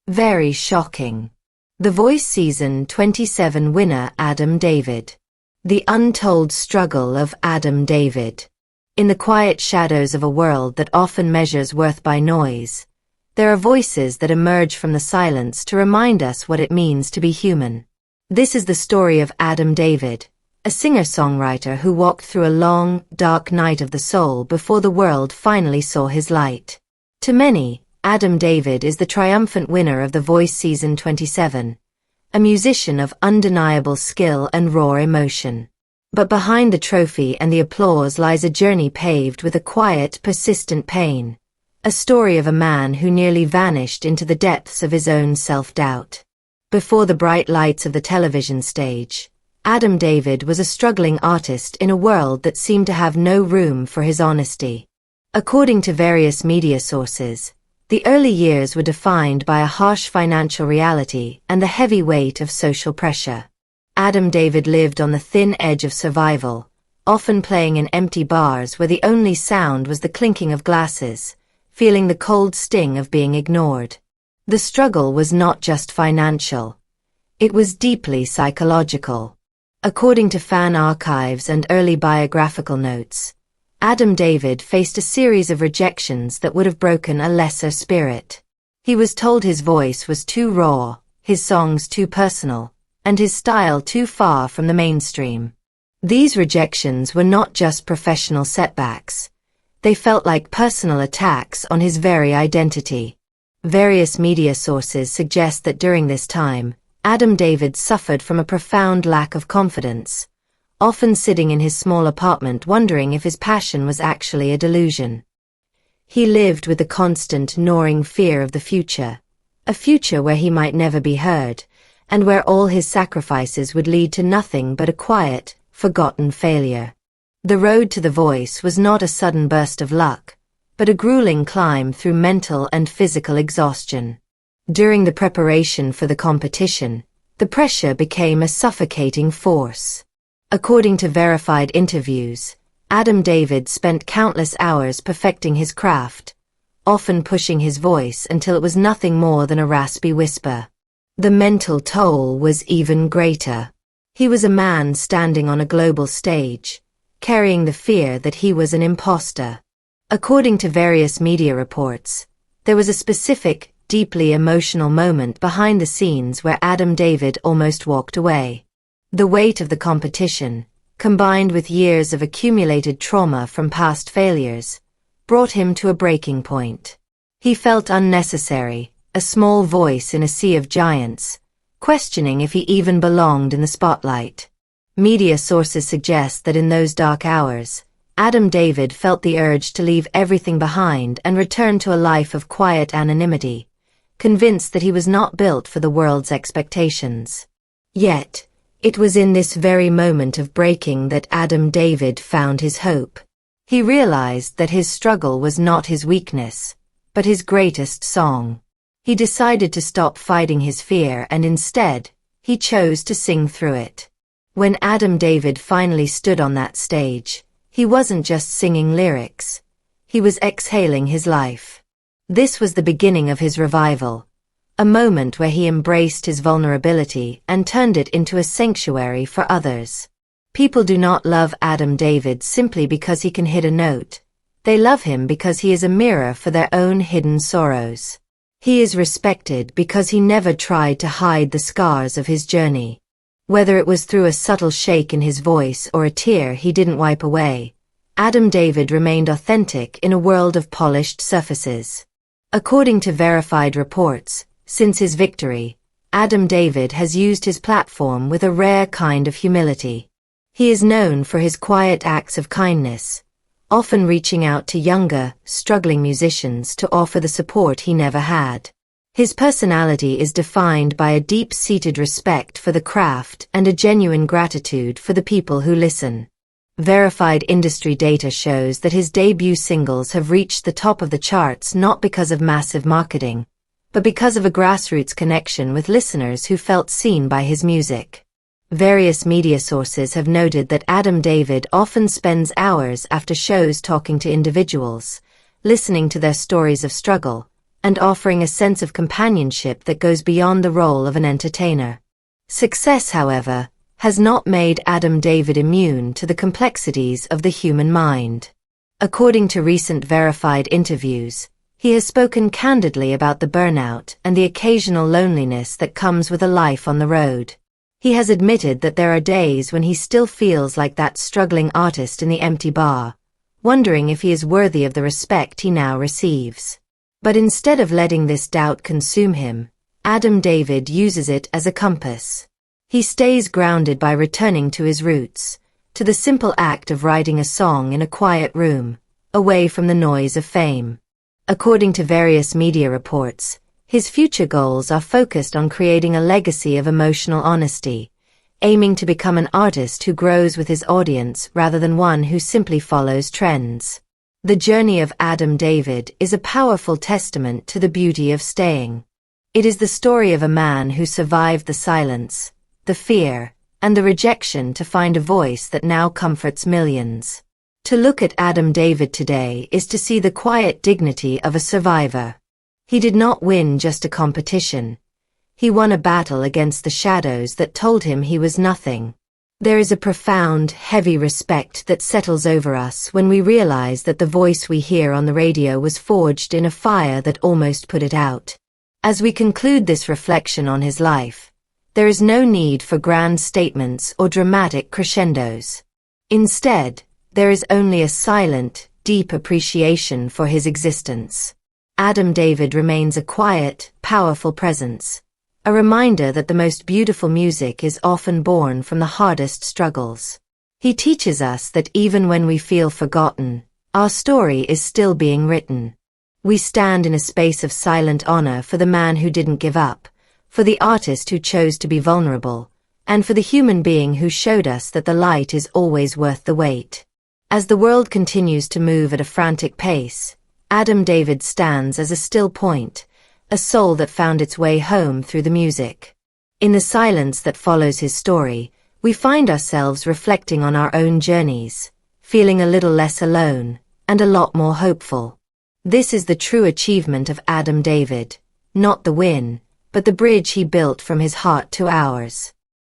Very shocking. The Voice Season 27 winner Adam David. The untold struggle of Adam David. In the quiet shadows of a world that often measures worth by noise, there are voices that emerge from the silence to remind us what it means to be human. This is the story of Adam David, a singer-songwriter who walked through a long, dark night of the soul before the world finally saw his light. To many, Adam David is the triumphant winner of The Voice Season 27, a musician of undeniable skill and raw emotion. But behind the trophy and the applause lies a journey paved with a quiet, persistent pain, a story of a man who nearly vanished into the depths of his own self-doubt. Before the bright lights of the television stage, Adam David was a struggling artist in a world that seemed to have no room for his honesty. According to various media sources, the early years were defined by a harsh financial reality and the heavy weight of social pressure. Adam David lived on the thin edge of survival, often playing in empty bars where the only sound was the clinking of glasses, feeling the cold sting of being ignored. The struggle was not just financial. It was deeply psychological. According to fan archives and early biographical notes, Adam David faced a series of rejections that would have broken a lesser spirit. He was told his voice was too raw, his songs too personal, and his style too far from the mainstream. These rejections were not just professional setbacks. They felt like personal attacks on his very identity. Various media sources suggest that during this time, Adam David suffered from a profound lack of confidence, often sitting in his small apartment wondering if his passion was actually a delusion. He lived with the constant gnawing fear of the future, a future where he might never be heard, and where all his sacrifices would lead to nothing but a quiet, forgotten failure. The road to The Voice was not a sudden burst of luck, but a grueling climb through mental and physical exhaustion. During the preparation for the competition, the pressure became a suffocating force. According to verified interviews, Adam David spent countless hours perfecting his craft, often pushing his voice until it was nothing more than a raspy whisper. The mental toll was even greater. He was a man standing on a global stage, carrying the fear that he was an imposter. According to various media reports, there was a specific, deeply emotional moment behind the scenes where Adam David almost walked away. The weight of the competition, combined with years of accumulated trauma from past failures, brought him to a breaking point. He felt unnecessary, a small voice in a sea of giants, questioning if he even belonged in the spotlight. Media sources suggest that in those dark hours, Adam David felt the urge to leave everything behind and return to a life of quiet anonymity, convinced that he was not built for the world's expectations. Yet, it was in this very moment of breaking that Adam David found his hope. He realized that his struggle was not his weakness, but his greatest song. He decided to stop fighting his fear and instead, he chose to sing through it. When Adam David finally stood on that stage, he wasn't just singing lyrics. He was exhaling his life. This was the beginning of his revival, a moment where he embraced his vulnerability and turned it into a sanctuary for others. People do not love Adam David simply because he can hit a note. They love him because he is a mirror for their own hidden sorrows. He is respected because he never tried to hide the scars of his journey. Whether it was through a subtle shake in his voice or a tear he didn't wipe away, Adam David remained authentic in a world of polished surfaces. According to verified reports, since his victory, Adam David has used his platform with a rare kind of humility. He is known for his quiet acts of kindness, often reaching out to younger, struggling musicians to offer the support he never had. His personality is defined by a deep-seated respect for the craft and a genuine gratitude for the people who listen. Verified industry data shows that his debut singles have reached the top of the charts not because of massive marketing, but because of a grassroots connection with listeners who felt seen by his music. Various media sources have noted that Adam David often spends hours after shows talking to individuals, listening to their stories of struggle, and offering a sense of companionship that goes beyond the role of an entertainer. Success, however, has not made Adam David immune to the complexities of the human mind. According to recent verified interviews, he has spoken candidly about the burnout and the occasional loneliness that comes with a life on the road. He has admitted that there are days when he still feels like that struggling artist in the empty bar, wondering if he is worthy of the respect he now receives. But instead of letting this doubt consume him, Adam David uses it as a compass. He stays grounded by returning to his roots, to the simple act of writing a song in a quiet room, away from the noise of fame. According to various media reports, his future goals are focused on creating a legacy of emotional honesty, aiming to become an artist who grows with his audience rather than one who simply follows trends. The journey of Adam David is a powerful testament to the beauty of staying. It is the story of a man who survived the silence, the fear, and the rejection to find a voice that now comforts millions. To look at Adam David today is to see the quiet dignity of a survivor. He did not win just a competition. He won a battle against the shadows that told him he was nothing. There is a profound, heavy respect that settles over us when we realize that the voice we hear on the radio was forged in a fire that almost put it out. As we conclude this reflection on his life, there is no need for grand statements or dramatic crescendos. Instead, there is only a silent, deep appreciation for his existence. Adam David remains a quiet, powerful presence, a reminder that the most beautiful music is often born from the hardest struggles. He teaches us that even when we feel forgotten, our story is still being written. We stand in a space of silent honor for the man who didn't give up, for the artist who chose to be vulnerable, and for the human being who showed us that the light is always worth the wait. As the world continues to move at a frantic pace, Adam David stands as a still point, a soul that found its way home through the music. In the silence that follows his story, we find ourselves reflecting on our own journeys, feeling a little less alone, and a lot more hopeful. This is the true achievement of Adam David, not the win, but the bridge he built from his heart to ours.